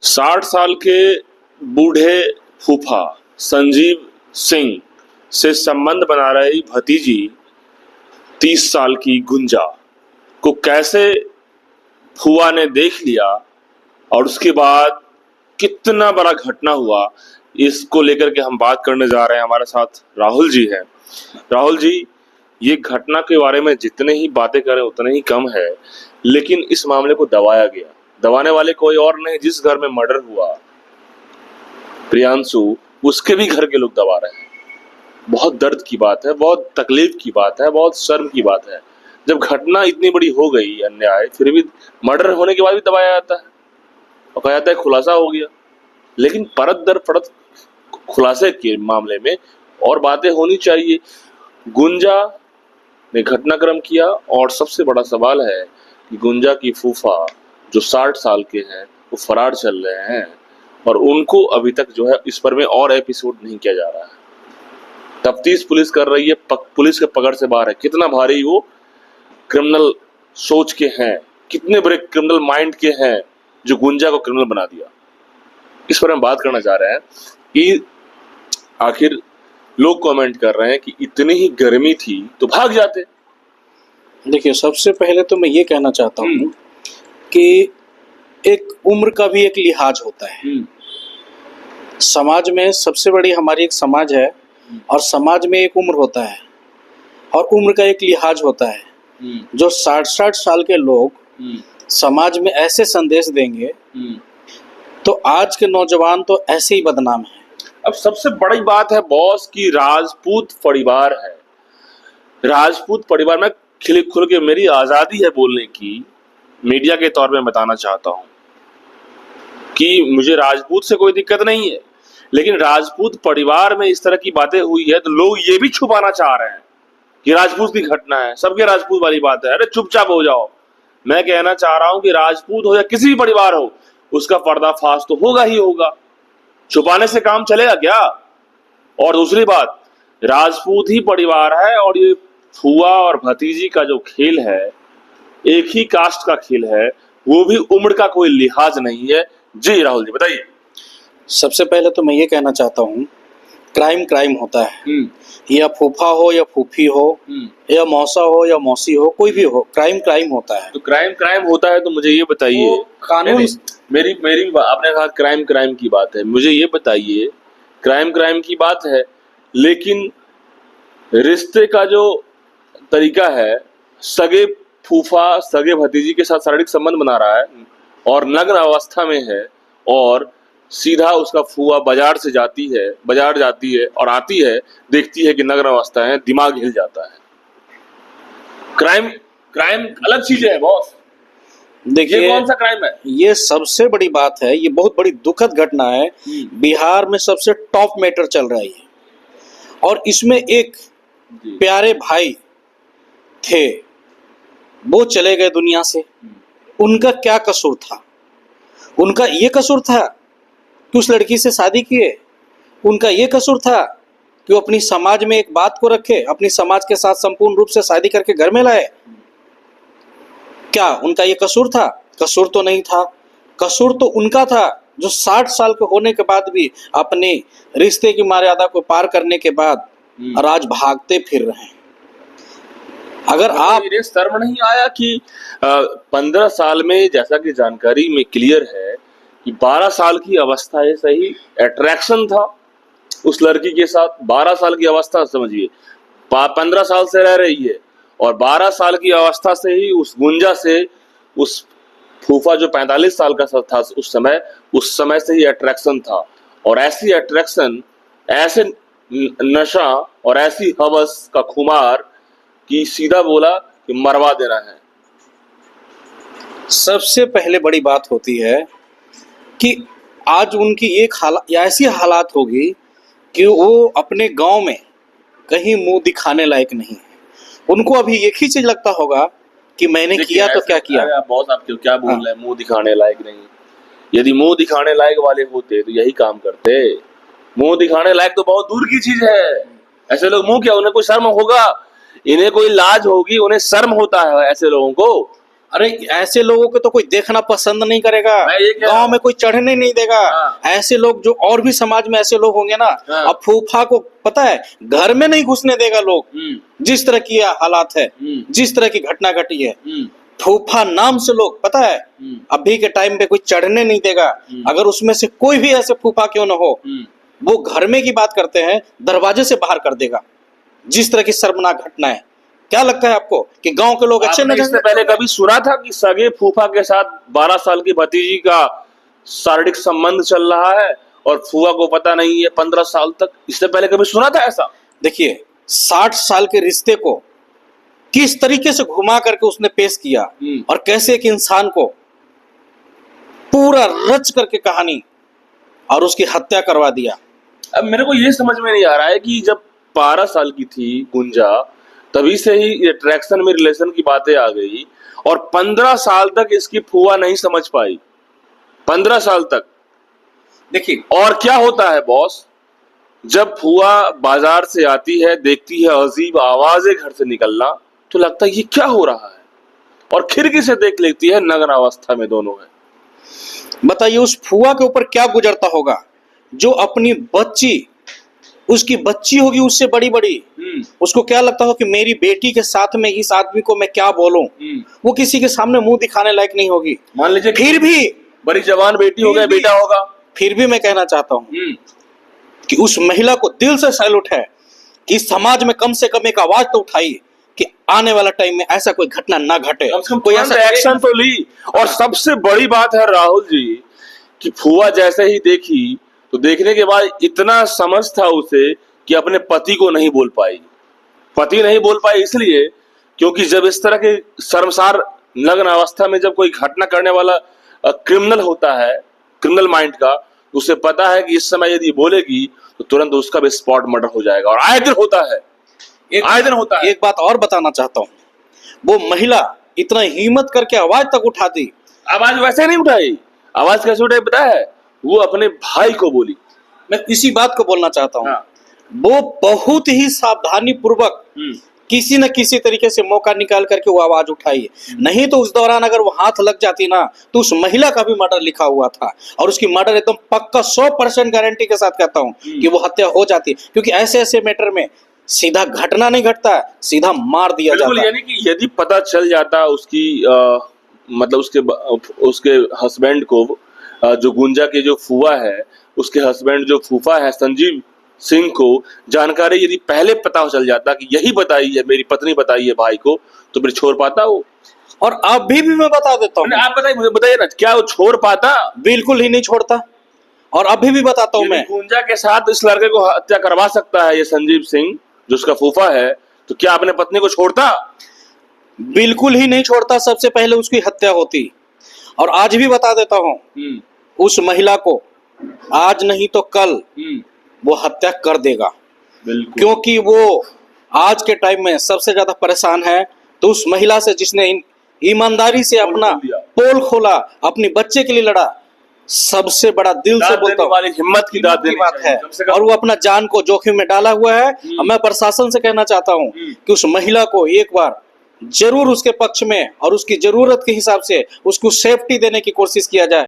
60 साल के बूढ़े फूफा संजीव सिंह से संबंध बना रही भतीजी 30 साल की गुंजा को कैसे फुआ ने देख लिया और उसके बाद कितना बड़ा घटना हुआ, इसको लेकर के हम बात करने जा रहे हैं। हमारे साथ राहुल जी हैं। राहुल जी, ये घटना के बारे में जितने ही बातें करें उतने ही कम है, लेकिन इस मामले को दबाया गया। दबाने वाले कोई और नहीं, जिस घर में मर्डर हुआ प्रियांशु, उसके भी घर के लोग दबा रहे हैं। बहुत दर्द की बात है, बहुत तकलीफ की बात है, बहुत शर्म की बात है। जब घटना इतनी बड़ी हो गई, अन्याय, फिर भी मर्डर होने के बाद भी दबाया जाता है और कहा जाता है खुलासा हो गया। लेकिन परत दर परत खुलासे के मामले में और बातें होनी चाहिए। गुंजा ने घटनाक्रम किया और सबसे बड़ा सवाल है कि गुंजा की फूफा जो 60 साल के हैं वो फरार चल रहे हैं और उनको अभी तक जो है इस पर में और एपिसोड नहीं किया जा रहा है। तफ्तीश पुलिस कर रही है, पुलिस के पकड़ से बाहर है। कितना भारी वो क्रिमिनल सोच के हैं, कितने बड़े क्रिमिनल माइंड के हैं जो गुंजा को क्रिमिनल बना दिया। इस पर हम बात करना चाह रहे हैं कि आखिर लोग कमेंट कर रहे हैं कि इतनी ही गर्मी थी तो भाग जाते। देखिए, सबसे पहले तो मैं ये कहना चाहता हूँ कि एक उम्र का भी एक लिहाज होता है। समाज में सबसे बड़ी हमारी एक समाज है और समाज में एक उम्र होता है और उम्र का एक लिहाज होता है। जो 60 साल के लोग समाज में ऐसे संदेश देंगे तो आज के नौजवान तो ऐसे ही बदनाम है। अब सबसे बड़ी बात है बॉस की राजपूत परिवार है। राजपूत परिवार में खुल के मेरी आजादी है बोलने की, मीडिया के तौर में बताना चाहता हूं कि मुझे राजपूत से कोई दिक्कत नहीं है, लेकिन राजपूत परिवार में इस तरह की बातें हुई है तो लोग ये भी छुपाना चाह रहे हैं कि राजपूत की घटना है, सबके राजपूत वाली बात है। अरे चुपचाप हो जाओ। मैं कहना चाह रहा हूं कि राजपूत हो या किसी भी परिवार हो, उसका पर्दाफाश तो होगा ही होगा। छुपाने से काम चलेगा क्या? और दूसरी बात, राजपूत ही परिवार है और ये फुआ और भतीजी का जो खेल है, एक ही कास्ट का खेल है, वो भी उम्र का कोई लिहाज नहीं है। जी राहुल जी बताइए। सबसे पहले तो मैं ये कहना चाहता हूँ, क्राइम क्राइम होता है। या फूफा हो या फूफी हो या मौसा हो या मौसी हो, कोई भी हो, क्राइम क्राइम होता है। तो क्राइम क्राइम होता है तो मुझे ये बताइए, कानून मेरी मेरी आपने कहा क्राइम क्राइम की बात है, मुझे ये बताइए क्राइम क्राइम की बात है, लेकिन रिश्ते का जो तरीका है, सगे फूफा सगे भतीजी के साथ शारीरिक संबंध बना रहा है और नग्न अवस्था में है और सीधा उसका फुआ बाजार जाती है और आती है, देखती है कि नग्न अवस्था है, दिमाग हिल जाता है। क्राइम क्राइम अलग चीजें है बॉस। देखिए, ये कौन सा क्राइम है? ये सबसे बड़ी बात है, ये बहुत बड़ी दुखद घटना है। बिहार में सबसे टॉप मैटर चल रहा है और इसमें एक प्यारे भाई थे, वो चले गए दुनिया से। उनका क्या कसूर था? उनका ये कसूर था कि उस लड़की से शादी किए? उनका ये कसूर था कि वो अपनी समाज में एक बात को रखे, अपनी समाज के साथ संपूर्ण रूप से शादी करके घर में लाए? क्या उनका ये कसूर था? कसूर तो नहीं था। कसूर तो उनका था जो 60 साल के होने के बाद भी अपने रिश्ते की मर्यादा को पार करने के बाद आज भागते फिर रहे हैं। अगर आप शर्म नहीं आया कि 15 साल में, जैसा कि जानकारी में क्लियर है कि 12 साल की अवस्था है, सही अट्रैक्शन था उस लड़की के साथ। 12 साल की अवस्था समझिए, 15 साल से रह रही है और 12 साल की अवस्था से ही उस गुंजा से, उस फूफा जो 45 साल का था उस समय से ही अट्रैक्शन था। और ऐसी अट्रैक्शन, ऐसे नशा और ऐसी हवस का खुमार कि सीधा बोला कि मरवा देना है। सबसे पहले बड़ी बात होती है कि आज उनकी एक ऐसी हालात होगी कि वो अपने गांव में कहीं मुंह दिखाने लायक नहीं है। उनको अभी एक ही चीज लगता होगा कि मैंने किया तो क्या किया। बॉस आप क्या बोल रहे हैं? मुंह दिखाने लायक नहीं? यदि मुंह दिखाने लायक वाले होते तो यही काम करते। मुंह दिखाने लायक तो बहुत दूर की चीज है। ऐसे लोग मुंह क्या, उन्हें कोई शर्म होगा, इन्हें कोई लाज होगी, उन्हें शर्म होता है ऐसे लोगों को। अरे ऐसे लोगों को तो कोई देखना पसंद नहीं करेगा, मैं ये कह रहा गांव हूं। में कोई चढ़ने नहीं देगा। हाँ। ऐसे लोग जो और भी समाज में ऐसे लोग होंगे ना, हाँ। अब फूफा को पता है घर में नहीं घुसने देगा लोग। जिस तरह की हालात है, जिस तरह की घटना घटी है, फूफा नाम से लोग पता है अभी के टाइम पे कोई चढ़ने नहीं देगा। अगर उसमें से कोई भी ऐसे फूफा क्यों ना हो, वो घर में की बात करते हैं दरवाजे से बाहर कर देगा। जिस तरह की शर्मनाक घटना है, क्या लगता है आपको कि गांव के लोग अच्छे आपने न इससे पहले कभी सुना था कि सगे फूफा के साथ 12 साल की भतीजी का शारीरिक संबंध चल रहा है और फूफा को पता नहीं है 15 साल तक? इससे पहले कभी सुना था ऐसा? देखिए 60 साल के रिश्ते को किस तरीके से घुमा करके उसने पेश किया और कैसे एक इंसान को पूरा रच करके कहानी और उसकी हत्या करवा दिया। अब मेरे को ये समझ में नहीं आ रहा है कि जब 12 साल की थी गुंजा, तभी से ही अट्रैक्शन में रिलेशन की बातें आ गई और 15 साल तक इसकी फूफा नहीं समझ पाई। 15 साल तक। देखिए और क्या होता है बॉस, जब फूफा बाजार से आती है, देखती है अजीब आवाजें घर से निकलना, तो लगता है ये क्या हो रहा है, और खिड़की से देख लेती है नग्न अवस्था में दोनों है। बताइए उस फुआ के ऊपर क्या गुजरता होगा जो अपनी बच्ची, उसकी बच्ची होगी उससे बड़ी बड़ी, उसको क्या लगता हो कि मेरी बेटी के साथ में इस आदमी को मैं क्या बोलूं, वो किसी के सामने मुंह दिखाने लायक नहीं होगी। मान लीजिए फिर भी बड़ी जवान बेटी हो गया, बेटा होगा, फिर भी मैं कहना चाहता हूं कि उस महिला को दिल से सैल्यूट है कि समाज में कम से कम एक आवाज तो उठाई कि आने वाला टाइम में ऐसा कोई घटना ना घटे, कोई ऐसा एक्शन तो ली। और सबसे बड़ी बात है राहुल जी कि फूफा जैसे ही देखी तो देखने के बाद इतना समझ था उसे कि अपने पति को नहीं बोल पाई। पति नहीं बोल पाई इसलिए क्योंकि जब इस तरह के शर्मसार नग्न अवस्था में जब कोई घटना करने वाला क्रिमिनल होता है, क्रिमिनल माइंड का, उसे पता है कि इस समय यदि बोलेगी तो तुरंत उसका भी स्पॉट मर्डर हो जाएगा। और आए दिन होता है, आए दिन होता है। एक बात और बताना चाहता हूं, वो महिला इतना हिम्मत करके आवाज तक उठाती। आवाज वैसे नहीं उठाई, आवाज कैसे उठाई पता है? वो अपने भाई को बोली। मैं इसी बात को बोलना चाहता हूं। हाँ। वो बहुत ही सावधानी पूर्वक किसी न किसी तरीके से मौका निकाल करके वो आवाज उठाई, नहीं तो उस दौरान अगर वो हाथ लग जाती ना तो उस महिला का भी मर्डर लिखा हुआ था और उसकी मर्डर एकदम पक्का 100% गारंटी के साथ कहता हूं कि वो हत्या हो जाती, क्योंकि ऐसे ऐसे मैटर में सीधा घटना नहीं घटता, सीधा मार दिया जाता। यानी कि यदि पता चल जाता उसकी मतलब उसके हस्बैंड को, जो गुंजा के जो फूफा है, उसके हस्बैंड जो फूफा है संजीव सिंह को जानकारी यदि पहले पता चल जाता कि यही बताई है, मेरी पत्नी बताई है भाई को, तो फिर छोड़ पाता वो। और अभी भी मैं बता देता हूँ, आप बताइए, मुझे बताइए ना, क्या वो छोड़ पाता? बिल्कुल ही नहीं छोड़ता। और अभी भी बताता हूँ मैं, गुंजा के साथ इस लड़के को हत्या करवा सकता है ये संजीव सिंह जो उसका फूफा है, तो क्या अपने पत्नी को छोड़ता? बिल्कुल ही नहीं छोड़ता। सबसे पहले उसकी हत्या होती। और आज भी बता देता हूँ, उस महिला को आज नहीं तो कल वो हत्या कर देगा, क्योंकि वो आज के टाइम में सबसे ज्यादा परेशान है तो उस महिला से जिसने ईमानदारी से अपना पोल खोला, अपनी बच्चे के लिए लड़ा। सबसे बड़ा दिल से बोलता हूं, हिम्मत की बात है। और वो अपना जान को जोखिम में डाला हुआ है। और मैं प्रशासन से कहना चाहता हूं कि उस महिला को एक बार जरूर उसके पक्ष में और उसकी जरूरत के हिसाब से उसको सेफ्टी देने की कोशिश किया जाए।